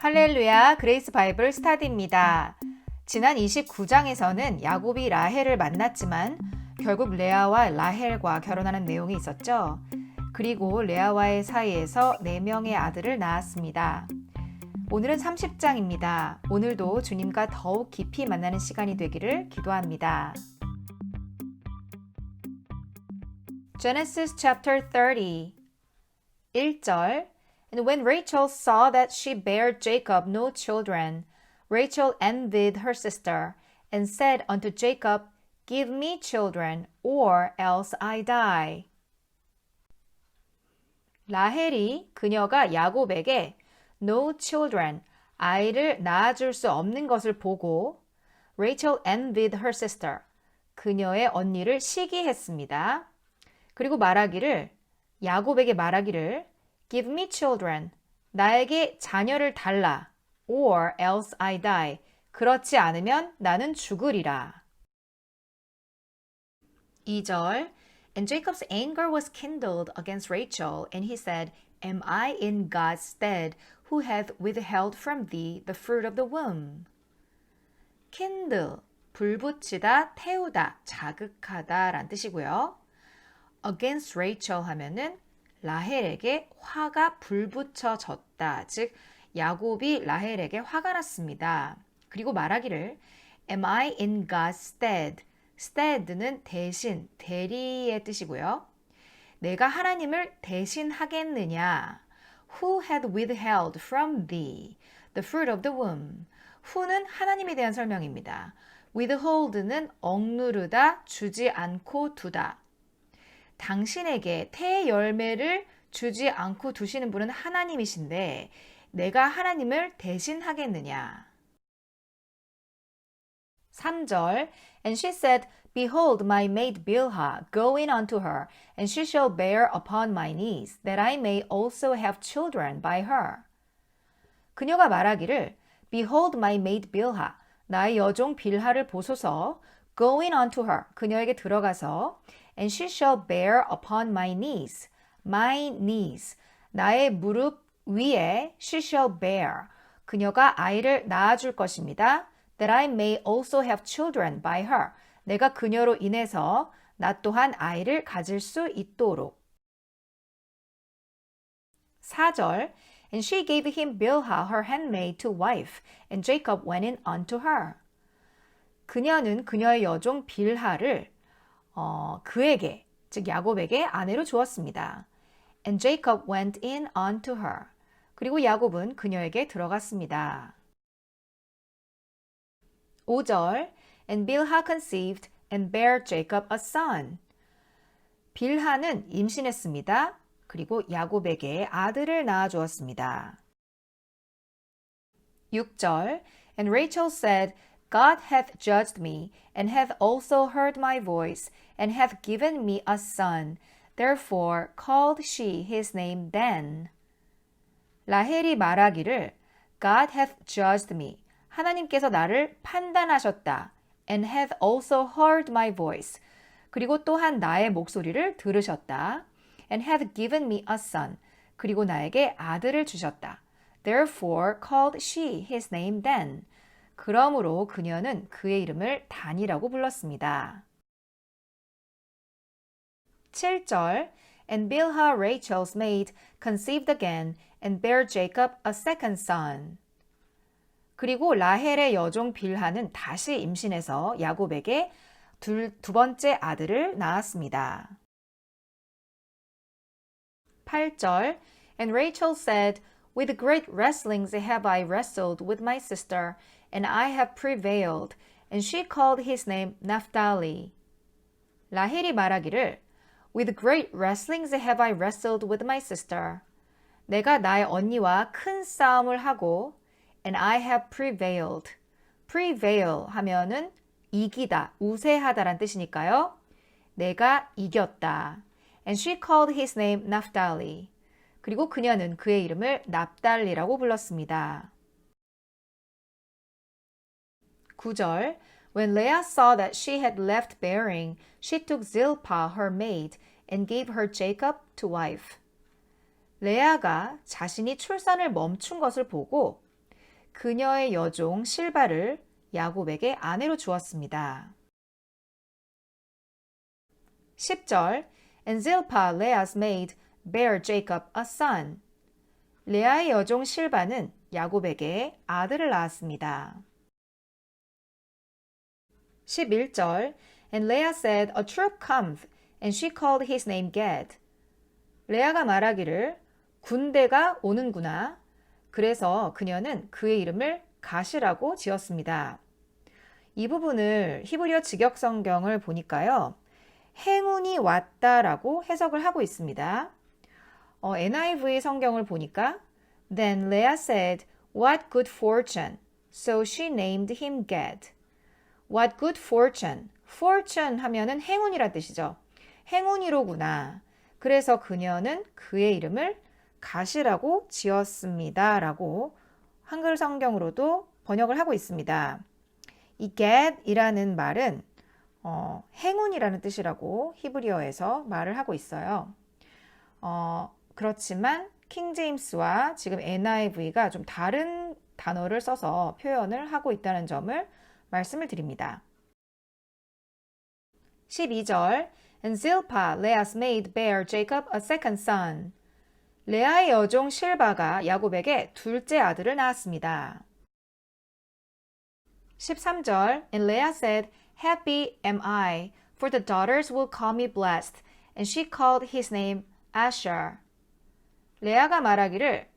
할렐루야, 그레이스 바이블 스타디입니다. 지난 29장에서는 야곱이 라헬을 만났지만 결국 레아와 라헬과 결혼하는 내용이 있었죠. 그리고 레아와의 사이에서 4명의 아들을 낳았습니다. 오늘은 30장입니다. 오늘도 주님과 더욱 깊이 만나는 시간이 되기를 기도합니다. Genesis chapter 30 1절 And when Rachel saw that she bare Jacob no children, Rachel envied her sister, and said unto Jacob, Give me children, or else I die. 라헬이 그녀가 야곱에게 no children, 아이를 낳아줄 수 없는 것을 보고 Rachel envied her sister, 그녀의 언니를 시기했습니다. 그리고 야곱에게 말하기를 Give me children, 나에게 자녀를 달라, or else I die, 그렇지 않으면 나는 죽으리라. 2절 And Jacob's anger was kindled against Rachel, and he said, Am I in God's stead, who hath withheld from thee the fruit of the womb? kindle, 불붙이다, 태우다, 자극하다 라는 뜻이고요. against Rachel 하면은 라헬에게 화가 불붙여졌다. 즉 야곱이 라헬에게 화가 났습니다. 그리고 말하기를 Am I in God's stead? stead는 대신, 대리의 뜻이고요. 내가 하나님을 대신하겠느냐? Who had withheld from thee the fruit of the womb? who는 하나님에 대한 설명입니다. withhold는 억누르다, 주지 않고 두다. 당신에게 태의 열매를 주지 않고 두시는 분은 하나님이신데 내가 하나님을 대신하겠느냐. 3절 And she said, Behold, my maid Bilhah, go in unto her, and she shall bear upon my knees, that I may also have children by her. 그녀가 말하기를 Behold, my maid Bilhah, 나의 여종 빌하를 보소서. Go in unto her, 그녀에게 들어가서 And she shall bear upon my knees, 나의 무릎 위에 she shall bear, 그녀가 아이를 낳아줄 것입니다. That I may also have children by her, 내가 그녀로 인해서 나 또한 아이를 가질 수 있도록. 4절 And she gave him Bilhah her handmaid to wife, and Jacob went in unto her. 그녀는 그녀의 여종 빌하를 그에게, 즉 야곱에게 아내로 주었습니다. And Jacob went in unto her. 그리고 야곱은 그녀에게 들어갔습니다. 5절 And Bilhah conceived and bare Jacob a son. 빌하는 임신했습니다. 그리고 야곱에게 아들을 낳아주었습니다. 6절 And Rachel said, God hath judged me, and hath also heard my voice, and hath given me a son. Therefore called she his name Dan. 라헬이 말하기를 God hath judged me. 하나님께서 나를 판단하셨다. And hath also heard my voice. 그리고 또한 나의 목소리를 들으셨다. And hath given me a son. 그리고 나에게 아들을 주셨다. Therefore called she his name Dan. 그러므로 그녀는 그의 이름을 단이라고 불렀습니다. 7절 And Bilhah Rachel's maid conceived again and bare Jacob a second son. 그리고 라헬의 여종 빌하는 다시 임신해서 야곱에게 두 번째 아들을 낳았습니다. 8절 And Rachel said, With great wrestlings have I wrestled with my sister, and I have prevailed. And she called his name Naphtali. 라헬이 말하기를 With great wrestlings have I wrestled with my sister. 내가 나의 언니와 큰 싸움을 하고 And I have prevailed. prevail 하면은 이기다, 우세하다란 뜻이니까요. 내가 이겼다. And she called his name Naphtali. 그리고 그녀는 그의 이름을 납달리라고 불렀습니다. 9절 When Leah saw that she had left bearing, she took Zilpah her maid and gave her Jacob to wife. 레아가 자신이 출산을 멈춘 것을 보고 그녀의 여종 실바를 야곱에게 아내로 주었습니다. 10절 And Zilpah, Leah's maid, bare Jacob a son. 레아의 여종 실바는 야곱에게 아들을 낳았습니다. 11절 And Leah said, A troop cometh, and she called his name Gad. 레아가 말하기를 군대가 오는구나. 그래서 그녀는 그의 이름을 갓이라고 지었습니다. 이 부분을 히브리어 직역성경을 보니까요. 행운이 왔다라고 해석을 하고 있습니다. NIV 성경을 보니까 Then Leah said, What good fortune. So she named him Gad. What good fortune. Fortune 하면은 행운이란 뜻이죠. 행운이로구나. 그래서 그녀는 그의 이름을 갓이라고 지었습니다. 라고 한글 성경으로도 번역을 하고 있습니다. 이 Gad이라는 말은 행운이라는 뜻이라고 히브리어에서 말을 하고 있어요. 그렇지만 킹제임스와 지금 NIV가 좀 다른 단어를 써서 표현을 하고 있다는 점을 말씀을 드립니다. 12절 And Zilpah, Leah's maid, bare Jacob a second son. 레아의 여종 실바가 야곱에게 둘째 아들을 낳았습니다. 13절 And Leah said, Happy am I, for the daughters will call me blessed. And she called his name Asher. 레아가 말하기를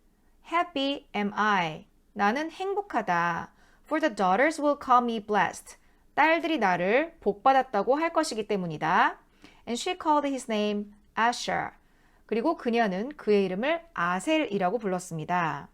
Happy am I. 나는 행복하다. For the daughters will call me blessed. 딸들이 나를 복받았다고 할 것이기 때문이다. And she called his name Asher. 그리고 그녀는 그의 이름을 아셀이라고 불렀습니다.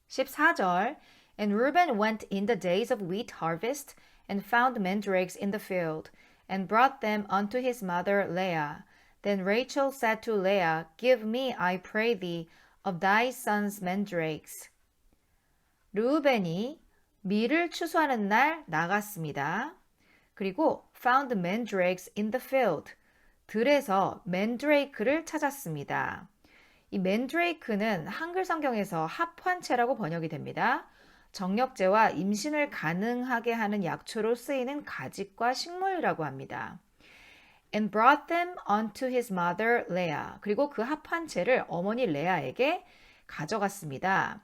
14절 And Reuben went in the days of wheat harvest and found mandrakes in the field and brought them unto his mother Leah. Then Rachel said to Leah, Give me, I pray thee, of thy son's mandrakes. 르우벤이 밀을 추수하는 날 나갔습니다. 그리고 found mandrakes in the field. 들에서 맨드레이크를 찾았습니다. 이 맨드레이크는 한글 성경에서 합환체라고 번역이 됩니다. 정력제와 임신을 가능하게 하는 약초로 쓰이는 가짓과 식물이라고 합니다. And brought them unto his mother Leah. 그리고 그 합환체를 어머니 레아에게 가져갔습니다.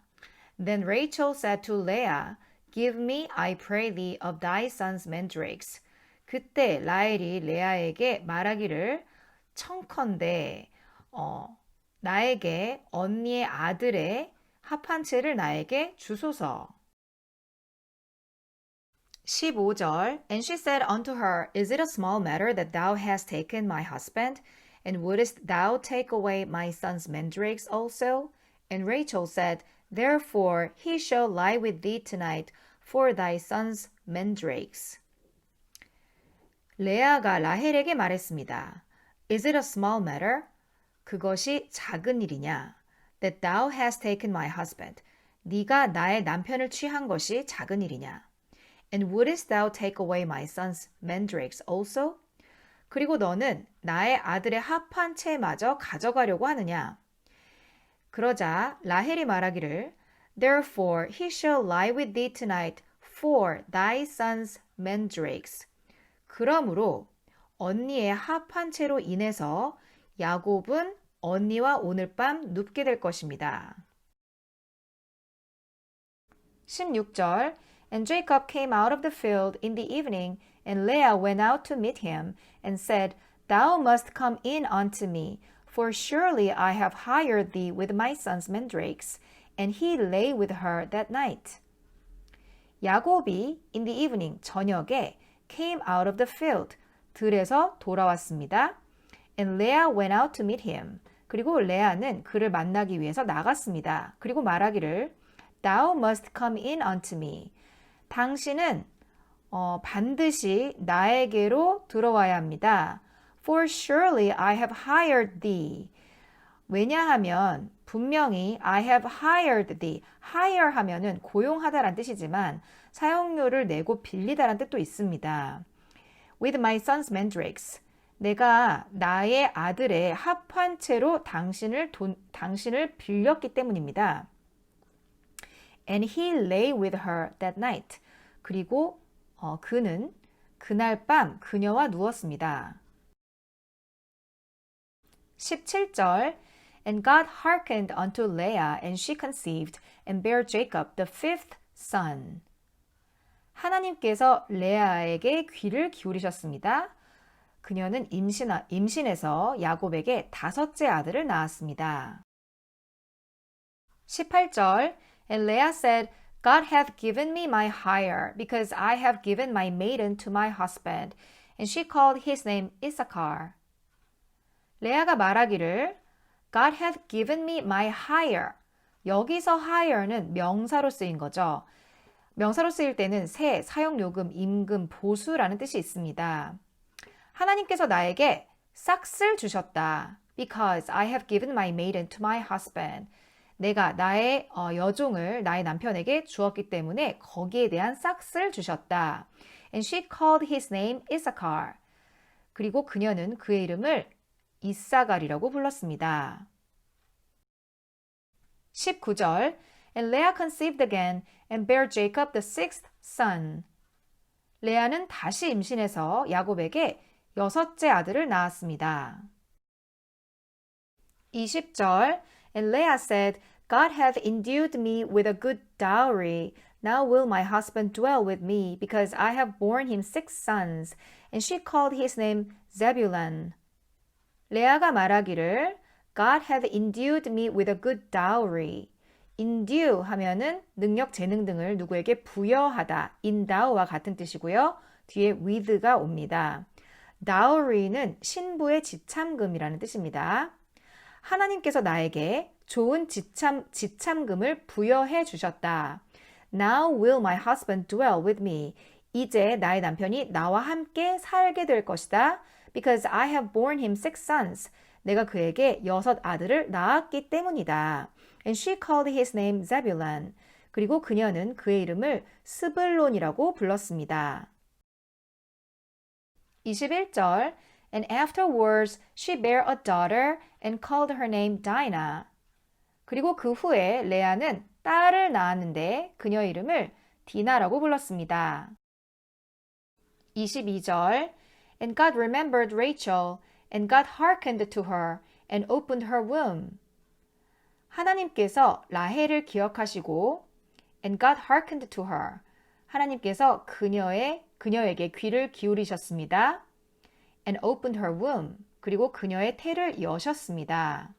Then Rachel said to Leah, Give me, I pray thee, of thy son's mandrakes. 그때 라헬이 레아에게 말하기를 청컨대 나에게 언니의 아들의 합한채를 나에게 주소서. 15절 And she said unto her, Is it a small matter that thou hast taken my husband? And wouldest thou take away my son's mandrakes also? And Rachel said, Therefore he shall lie with thee tonight for thy son's mandrakes. 레아가 라헬에게 말했습니다. Is it a small matter? 그것이 작은 일이냐? That thou hast taken my husband. 네가 나의 남편을 취한 것이 작은 일이냐? And wouldest thou take away my son's mandrakes also? 그리고 너는 나의 아들의 합한 채마저 가져가려고 하느냐? 그러자 라헬이 말하기를 Therefore he shall lie with thee tonight for thy son's mandrakes. 그러므로 언니의 합한 채로 인해서 야곱은 언니와 오늘 밤 눕게 될 것입니다. 16절 And Jacob came out of the field in the evening, and Leah went out to meet him, and said, Thou must come in unto me, for surely I have hired thee with my son's mandrakes. And he lay with her that night. 야곱이 in the evening, 저녁에 came out of the field, 들에서 돌아왔습니다. And Leah went out to meet him. 그리고 레아는 그를 만나기 위해서 나갔습니다. 그리고 말하기를 Thou must come in unto me. 당신은 반드시 나에게로 들어와야 합니다. For surely I have hired thee. 왜냐하면 분명히 I have hired thee. hire 하면은 고용하다란 뜻이지만 사용료를 내고 빌리다란 뜻도 있습니다. With my son's mandrakes. 내가 나의 아들의 합한 채로 당신을 빌렸기 때문입니다. And he lay with her that night. 그리고 그는 그날 밤 그녀와 누웠습니다. 17절 And God hearkened unto Leah, and she conceived, and bare Jacob the fifth son. 하나님께서 레아에게 귀를 기울이셨습니다. 그녀는 임신해서 야곱에게 다섯째 아들을 낳았습니다. 18절 And Leah said, God hath given me my hire, because I have given my maiden to my husband. And she called his name Issachar. 레아가 말하기를 God hath given me my hire. 여기서 hire는 명사로 쓰인 거죠. 명사로 쓰일 때는 세, 사용요금, 임금, 보수라는 뜻이 있습니다. 하나님께서 나에게 싹쓸 주셨다. Because I have given my maiden to my husband. 내가 나의 여종을 나의 남편에게 주었기 때문에 거기에 대한 싹쓸 주셨다. And she called his name Issachar. 그리고 그녀는 그의 이름을 이사갈이라고 불렀습니다. 19절 And Leah conceived again and bare Jacob the sixth son. 레아는 다시 임신해서 야곱에게 여섯째 아들을 낳았습니다. 20절 And Leah said, God hath endued me with a good dowry. Now will my husband dwell with me, because I have borne him 6 sons. And she called his name Zebulun. 레아가 말하기를 God hath endued me with a good dowry. endue 하면은 능력, 재능 등을 누구에게 부여하다, endow와 같은 뜻이고요. 뒤에 with가 옵니다. dowry는 신부의 지참금이라는 뜻입니다. 하나님께서 나에게 좋은 지참금을 부여해 주셨다. Now will my husband dwell with me. 이제 나의 남편이 나와 함께 살게 될 것이다. Because I have borne him 6 sons. 내가 그에게 6 아들을 낳았기 때문이다. And she called his name Zebulun. 그리고 그녀는 그의 이름을 스불론이라고 불렀습니다. 21절 And afterwards she bare a daughter and called her name Dinah. 그리고 그 후에 레아는 딸을 낳았는데 그녀 이름을 디나라고 불렀습니다. 22절 And God remembered Rachel, and God hearkened to her, and opened her womb. 하나님께서 라헬을 기억하시고 And God hearkened to her. 하나님께서 그녀에게 귀를 기울이셨습니다. And opened her womb. 그리고 그녀의 태를 여셨습니다.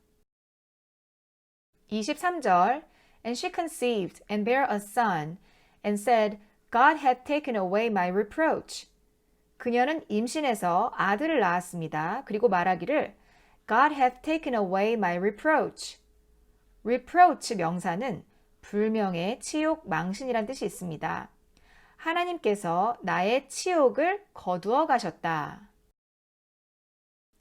23절 And she conceived and bare a son and said, God hath taken away my reproach. 그녀는 임신해서 아들을 낳았습니다. 그리고 말하기를 God hath taken away my reproach. reproach 명사는 불명예, 치욕, 망신이란 뜻이 있습니다. 하나님께서 나의 치욕을 거두어 가셨다.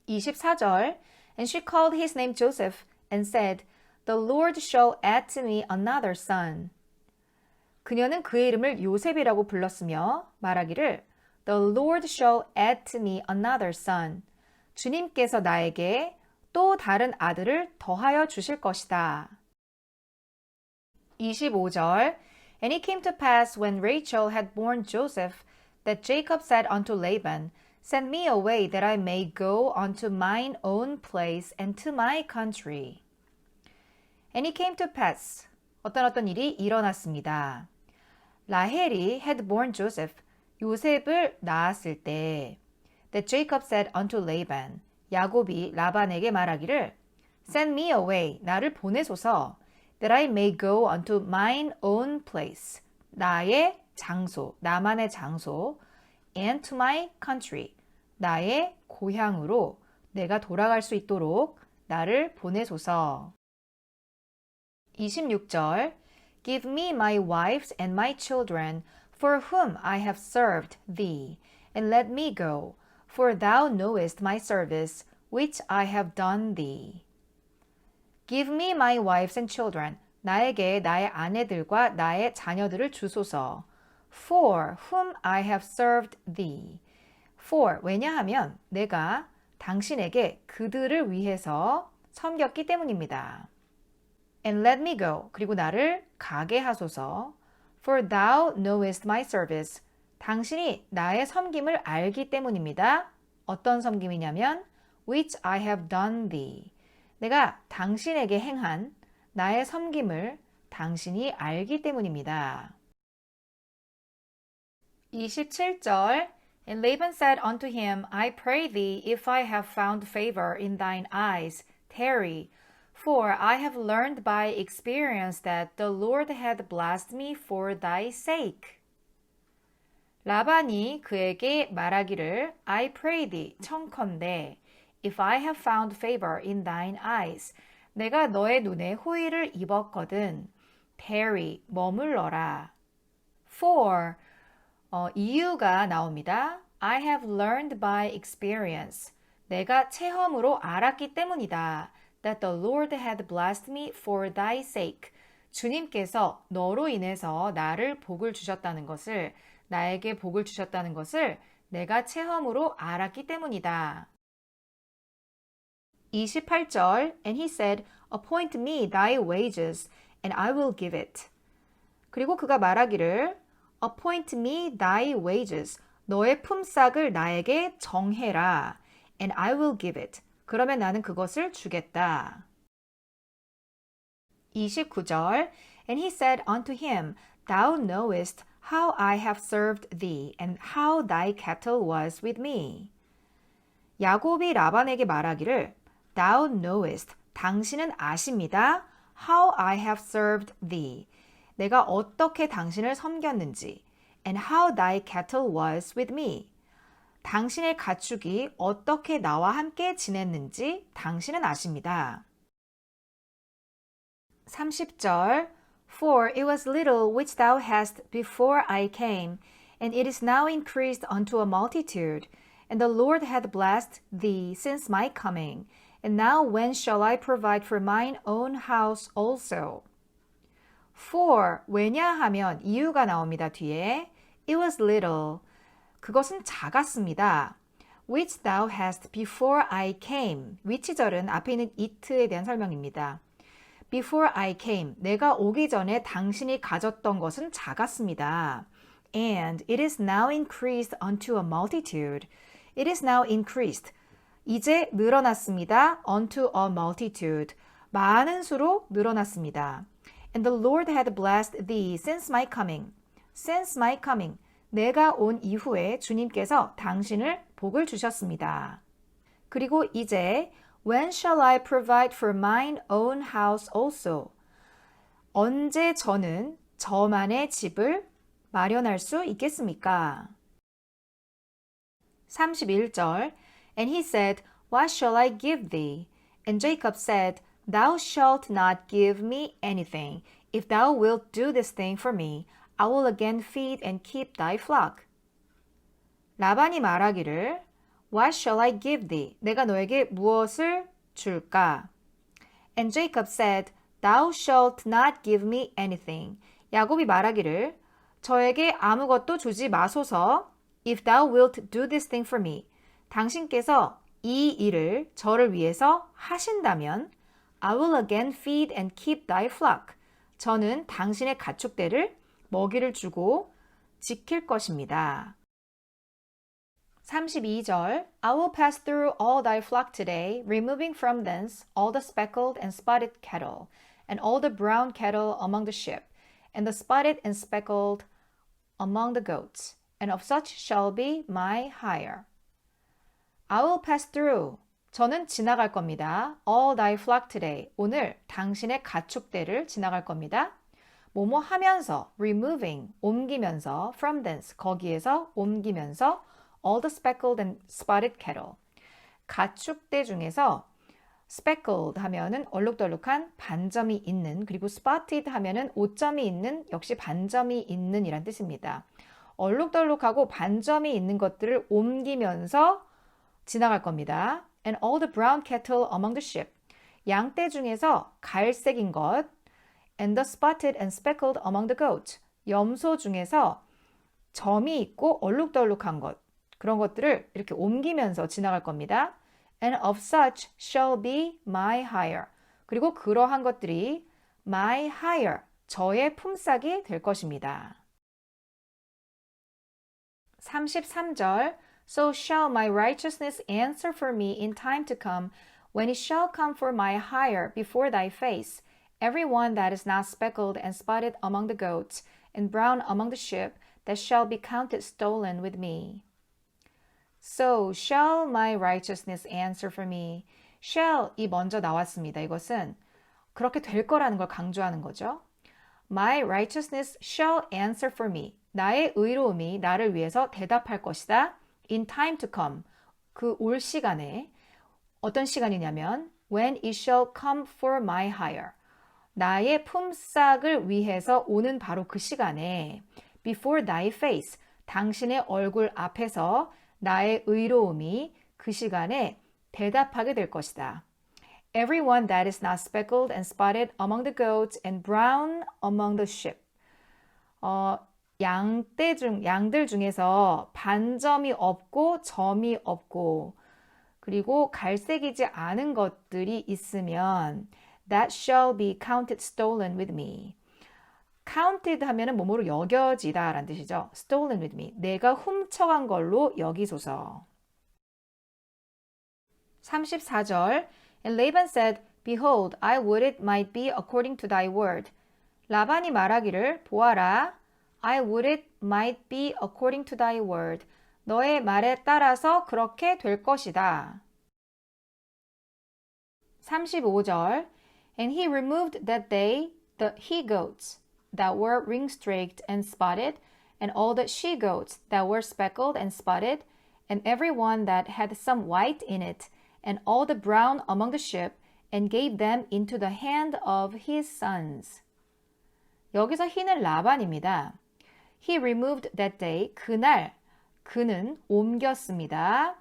24절 And she called his name Joseph and said, The Lord shall add to me another son. 그녀는 그의 이름을 요셉이라고 불렀으며 말하기를 The Lord shall add to me another son. 주님께서 나에게 또 다른 아들을 더하여 주실 것이다. 25절 And it came to pass when Rachel had borne Joseph that Jacob said unto Laban, Send me away that I may go unto mine own place and to my country. And it came to pass. 어떤 일이 일어났습니다. 라헬이 had borne Joseph, 요셉을 낳았을 때 that Jacob said unto Laban, 야곱이 라반에게 말하기를 Send me away, 나를 보내소서 that I may go unto mine own place, 나의 장소, 나만의 장소 and to my country, 나의 고향으로 내가 돌아갈 수 있도록 나를 보내소서. 26절 Give me my wives and my children, for whom I have served thee, and let me go, for thou knowest my service, which I have done thee. Give me my wives and children, 나에게 나의 아내들과 나의 자녀들을 주소서. For whom I have served thee. For, 왜냐하면 내가 당신에게 그들을 위해서 섬겼기 때문입니다. and let me go. 그리고 나를 가게 하소서. For thou knowest my service. 당신이 나의 섬김을 알기 때문입니다. 어떤 섬김이냐면 which I have done thee. 내가 당신에게 행한 나의 섬김을 당신이 알기 때문입니다. 27절 And Laban said unto him, I pray thee, if I have found favor in thine eyes, tarry. For I have learned by experience that the Lord hath blessed me for thy sake. 라반이 그에게 말하기를 I pray thee, 청컨대 If I have found favor in thine eyes, 내가 너의 눈에 호의를 입었거든. tarry, 머물러라. For, 이유가 나옵니다. I have learned by experience. 내가 체험으로 알았기 때문이다. That the Lord had blessed me for thy sake. 주님께서 너로 인해서 나를 복을 주셨다는 것을, 나에게 복을 주셨다는 것을 내가 체험으로 알았기 때문이다. 28절 And he said, Appoint me thy wages, and I will give it. 그리고 그가 말하기를 Appoint me thy wages. 너의 품삯을 나에게 정해라. And I will give it. 그러면 나는 그것을 주겠다. 29절 And he said unto him, Thou knowest how I have served thee, and how thy cattle was with me. 야곱이 라반에게 말하기를 Thou knowest, 당신은 아십니다. How I have served thee. 내가 어떻게 당신을 섬겼는지. And how thy cattle was with me. 당신의 가축이 어떻게 나와 함께 지냈는지 당신은 아십니다. 30절 For it was little which thou hast before I came, and it is now increased unto a multitude. And the Lord hath blessed thee since my coming. And now when shall I provide for mine own house also? For, 왜냐하면 이유가 나옵니다. 뒤에. It was little. 그것은 작았습니다. Which thou hast before I came. which절은 앞에 있는 it에 대한 설명입니다. Before I came. 내가 오기 전에 당신이 가졌던 것은 작았습니다. And it is now increased unto a multitude. It is now increased. 이제 늘어났습니다. Unto a multitude. 많은 수로 늘어났습니다. And the Lord had blessed thee since my coming. Since my coming. 내가 온 이후에 주님께서 당신을 복을 주셨습니다. 그리고 이제 When shall I provide for mine own house also? 언제 저는 저만의 집을 마련할 수 있겠습니까? 31절 And he said, What shall I give thee? And Jacob said, Thou shalt not give me anything. If thou wilt do this thing for me, I will again feed and keep thy flock. 라반이 말하기를 What shall I give thee? 내가 너에게 무엇을 줄까? And Jacob said, Thou shalt not give me anything. 야곱이 말하기를 저에게 아무것도 주지 마소서. If thou wilt do this thing for me. 당신께서 이 일을 저를 위해서 하신다면 I will again feed and keep thy flock. 저는 당신의 가축들을 먹이를 주고 지킬 것입니다. 32절 I will pass through all thy flock today, removing from thence all the speckled and spotted cattle, and all the brown cattle among the sheep, and the spotted and speckled among the goats, and of such shall be my hire. I will pass through. 저는 지나갈 겁니다. All thy flock today. 오늘 당신의 가축들을 지나갈 겁니다. 뭐뭐 하면서, removing, 옮기면서, from thence, 거기에서 옮기면서, all the speckled and spotted cattle. 가축대 중에서 speckled 하면은 얼룩덜룩한 반점이 있는, 그리고 spotted 하면은 오점이 있는, 역시 반점이 있는 이란 뜻입니다. 얼룩덜룩하고 반점이 있는 것들을 옮기면서 지나갈 겁니다. And all the brown cattle among the sheep. 양떼 중에서 갈색인 것. And the spotted and speckled among the goats. 염소 중에서 점이 있고 얼룩덜룩한 것. 그런 것들을 이렇게 옮기면서 지나갈 겁니다. And of such shall be my hire. 그리고 그러한 것들이 my hire, 저의 품삯이 될 것입니다. 33절 So shall my righteousness answer for me in time to come, when it shall come for my hire before thy face, every one that is not speckled and spotted among the goats, and brown among the sheep, that shall be counted stolen with me. So shall my righteousness answer for me. shall이 먼저 나왔습니다. 이것은 그렇게 될 거라는 걸 강조하는 거죠. My righteousness shall answer for me. 나의 의로움이 나를 위해서 대답할 것이다. In time to come. 그 올 시간에 어떤 시간이냐면 when it shall come for my hire. 나의 품삯을 위해서 오는 바로 그 시간에 before thy face. 당신의 얼굴 앞에서 나의 의로움이 그 시간에 대답하게 될 것이다. Everyone that is not speckled and spotted among the goats and brown among the sheep. 양들 중에서 반점이 없고 점이 없고 그리고 갈색이지 않은 것들이 있으면 that shall be counted stolen with me. counted 하면은 뭐뭐로 여겨지다 라는 뜻이죠. stolen with me. 내가 훔쳐간 걸로 여기소서. 34절 And Laban said, Behold, I would it might be according to thy word. 라반이 말하기를 보아라, I would it might be according to thy word. 너의 말에 따라서 그렇게 될 것이다. 35절 And he removed that day the he-goats that were ring-streaked and spotted, and all the she-goats that were speckled and spotted, and every one that had some white in it, and all the brown among the sheep, and gave them into the hand of his sons. 여기서 he는 라반입니다. He removed that day, 그날, 그는 옮겼습니다.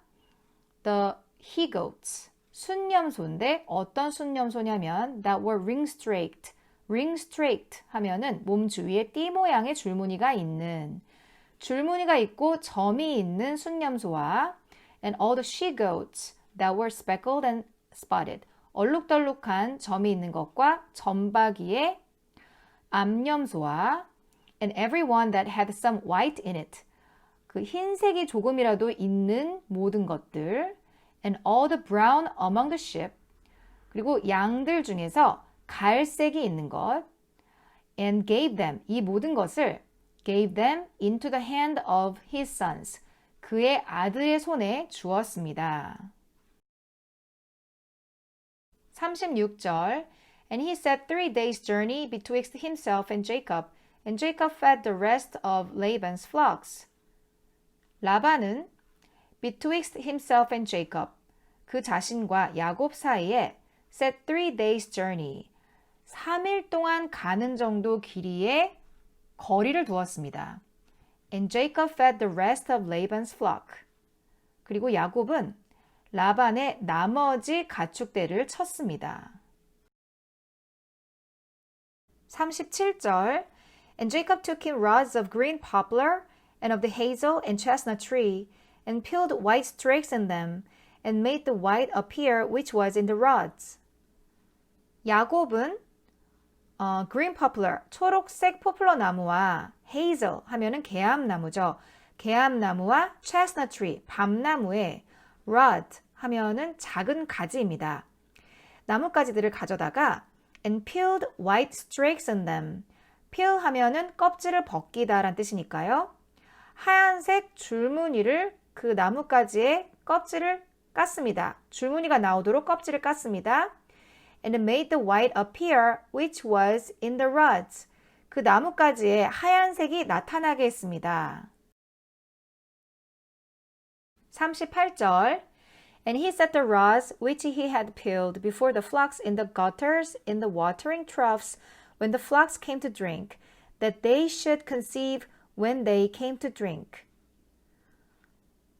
The he-goats, 순념소인데 어떤 순념소냐면 that were ring-streaked. ring-streaked 하면은 몸 주위에 띠 모양의 줄무늬가 있는, 줄무늬가 있고 점이 있는 순념소와 and all the she-goats that were speckled and spotted. 얼룩덜룩한 점이 있는 것과 점박이의 암염소와 and everyone that had some white in it. 그 흰색이 조금이라도 있는 모든 것들 and all the brown among the sheep. 그리고 양들 중에서 갈색이 있는 것 and gave them. 이 모든 것을 gave them into the hand of his sons. 그의 아들의 손에 주었습니다. 36절 And he set 3 days' journey betwixt himself and Jacob fed the rest of Laban's flocks. 라반은 betwixt himself and Jacob, 그 자신과 야곱 사이에 set 3 days' journey, 3일 동안 가는 정도 길이의 거리를 두었습니다. And Jacob fed the rest of Laban's flock. 그리고 야곱은 라반의 나머지 가축대를 쳤습니다. 37절 And Jacob took him rods of green poplar and of the hazel and chestnut tree and peeled white streaks in them and made the white appear which was in the rods. 야곱은 green poplar, 초록색 포플러 나무와 hazel 하면은 개암나무죠. 개암나무와 chestnut tree, 밤나무의 rod 하면은 작은 가지입니다. 나뭇가지들을 가져다가 and peeled white streaks in them. peel 하면은 껍질을 벗기다 라는 뜻이니까요. 하얀색 줄무늬를 그 나뭇가지의 껍질을 깠습니다. 줄무늬가 나오도록 껍질을 깠습니다. And made the white appear which was in the rods. 그 나뭇가지에 하얀색이 나타나게 했습니다. 38절 And he set the rods which he had peeled before the flocks in the gutters in the watering troughs when the flocks came to drink, that they should conceive when they came to drink.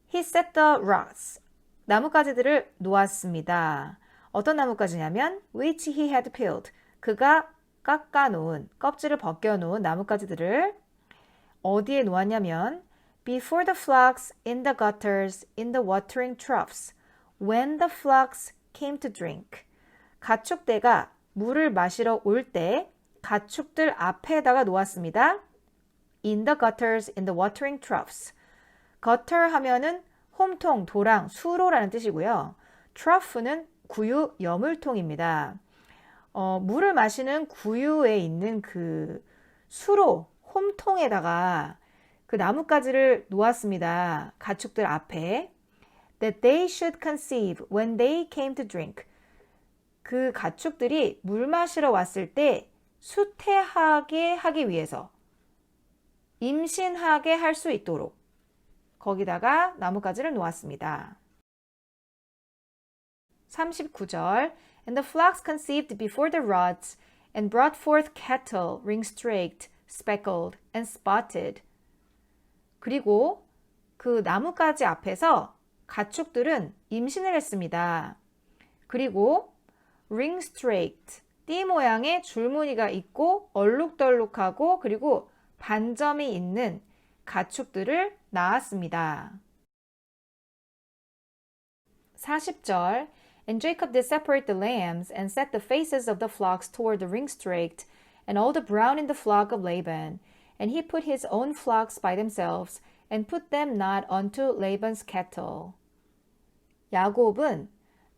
He set the rods. 나뭇가지들을 놓았습니다. 어떤 나뭇가지냐면 which he had peeled. 그가 깎아놓은, 껍질을 벗겨놓은 나뭇가지들을 어디에 놓았냐면 before the flocks in the gutters in the watering troughs. When the flocks came to drink. 가축대가 물을 마시러 올 때 가축들 앞에다가 놓았습니다. In the gutters, in the watering troughs. gutter 하면은 홈통, 도랑, 수로라는 뜻이고요. trough는 구유, 여물통입니다. 물을 마시는 구유에 있는 그 수로, 홈통에다가 그 나뭇가지를 놓았습니다. 가축들 앞에. That they should conceive when they came to drink. 그 가축들이 물 마시러 왔을 때 수태하게 하기 위해서 임신하게 할 수 있도록 거기다가 나뭇가지를 놓았습니다. 39절 And the flocks conceived before the rods and brought forth cattle ring-straked, speckled, and spotted. 그리고 그 나뭇가지 앞에서 가축들은 임신을 했습니다. 그리고 ring-straked, 띠 모양의 줄무늬가 있고 얼룩덜룩하고 그리고 반점이 있는 가축들을 낳았습니다. 40절 And Jacob did separate the lambs and set the faces of the flocks toward the ring-straked and all the brown in the flock of Laban. And he put his own flocks by themselves and put them not unto Laban's cattle. 야곱은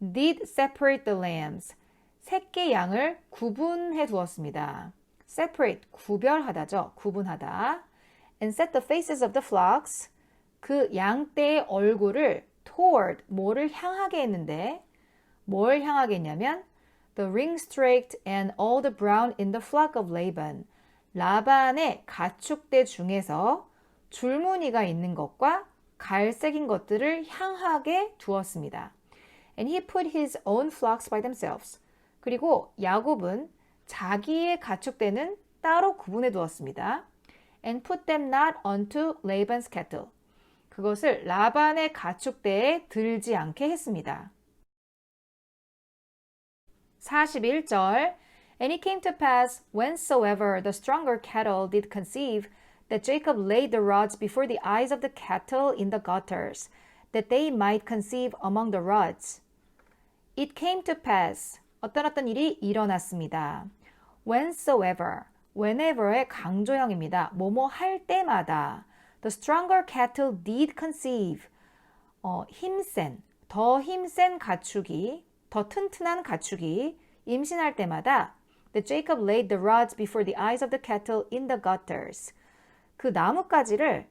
did separate the lambs. 새끼 양을 구분해 두었습니다. separate, 구별하다죠. 구분하다. And set the faces of the flocks. 그 양떼의 얼굴을 toward, 뭐를 향하게 했는데 뭘 향하게 했냐면 the ring-straked and all the brown in the flock of Laban. 라반의 가축대 중에서 줄무늬가 있는 것과 갈색인 것들을 향하게 두었습니다. And he put his own flocks by themselves. 그리고 야곱은 자기의 가축대는 따로 구분해 두었습니다. And put them not unto Laban's cattle. 그것을 라반의 가축대에 들지 않게 했습니다. 41절 And it came to pass, whensoever the stronger cattle did conceive, that Jacob laid the rods before the eyes of the cattle in the gutters, that they might conceive among the rods. It came to pass, 어떤 일이 일어났습니다. Whensoever, whenever의 강조형입니다. 뭐뭐 할 때마다. The stronger cattle did conceive. 더 힘센 가축이, 더 튼튼한 가축이 임신할 때마다 that Jacob laid the rods before the eyes of the cattle in the gutters. 그 나뭇가지를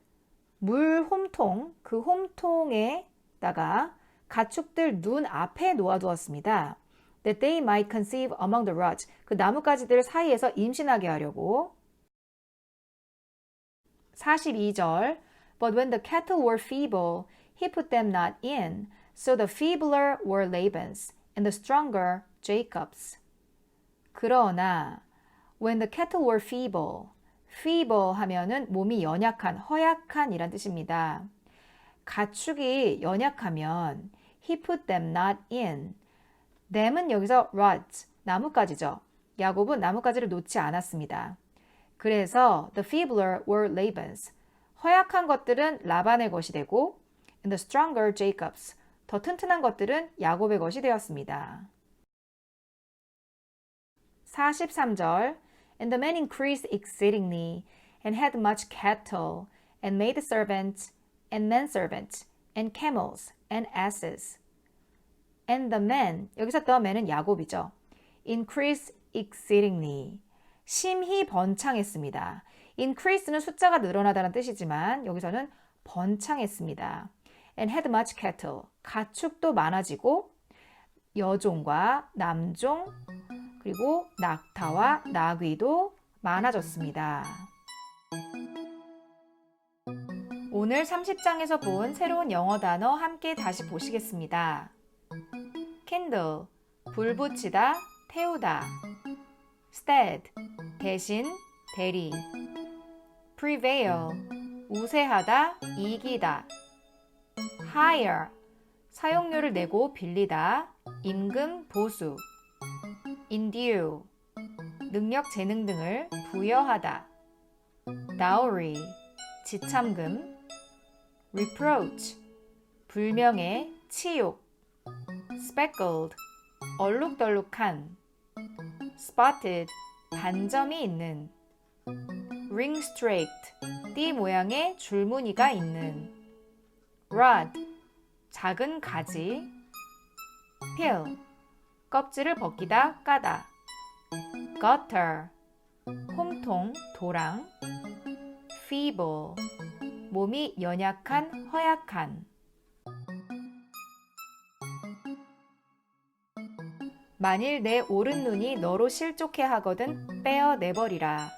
물 홈통, 그 홈통에다가 가축들 눈 앞에 놓아두었습니다. That they might conceive among the rods. 그 나뭇가지들 사이에서 임신하게 하려고. 42절 But when the cattle were feeble, he put them not in. So the feebler were Laban's, and the stronger Jacob's. 그러나 when the cattle were feeble, feeble 하면은 몸이 연약한, 허약한 이란 뜻입니다. 가축이 연약하면 he put them not in. them은 여기서 rods, 나뭇가지죠. 야곱은 나뭇가지를 놓지 않았습니다. 그래서 the feebler were Laban's. 허약한 것들은 라반의 것이 되고 and the stronger Jacob's. 더 튼튼한 것들은 야곱의 것이 되었습니다. 43절 And the man increased exceedingly and had much cattle and maid servants and menservants and camels and asses. And the man, 여기서 the man은 야곱이죠. Increased exceedingly. 심히 번창했습니다. Increase는 숫자가 늘어나다는 뜻이지만 여기서는 번창했습니다. And had much cattle. 가축도 많아지고 여종과 남종 그리고 낙타와 나귀도 많아졌습니다. 오늘 30장에서 본 새로운 영어 단어 함께 다시 보시겠습니다. kindle, 불 붙이다, 태우다. stead, 대신, 대리. prevail, 우세하다, 이기다. hire, 사용료를 내고 빌리다, 임금, 보수. endue, 능력, 재능 등을 부여하다. dowry, 지참금. reproach, 불명예, 치욕. speckled, 얼룩덜룩한. spotted, 반점이 있는. ring straight, 띠 모양의 줄무늬가 있는. rod, 작은 가지. peel, 껍질을 벗기다 까다. gutter, 홈통, 도랑. feeble, 몸이 연약한, 허약한. 만일 내 오른눈이 너로 실족해 하거든 빼어내버리라.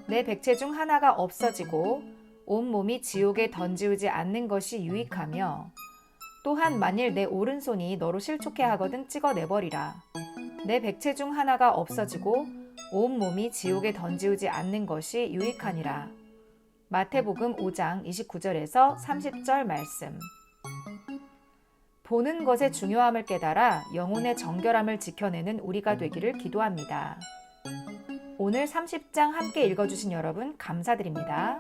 내 백체 중 하나가 없어지고 온몸이 지옥에 던지우지 않는 것이 유익하며, 또한 만일 내 오른손이 너로 실족해 하거든 찍어내버리라. 내 백체 중 하나가 없어지고 온몸이 지옥에 던지우지 않는 것이 유익하니라. 마태복음 5장 29절에서 30절 말씀. 보는 것의 중요함을 깨달아 영혼의 정결함을 지켜내는 우리가 되기를 기도합니다. 오늘 30장 함께 읽어주신 여러분 감사드립니다.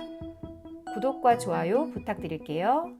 구독과 좋아요 부탁드릴게요.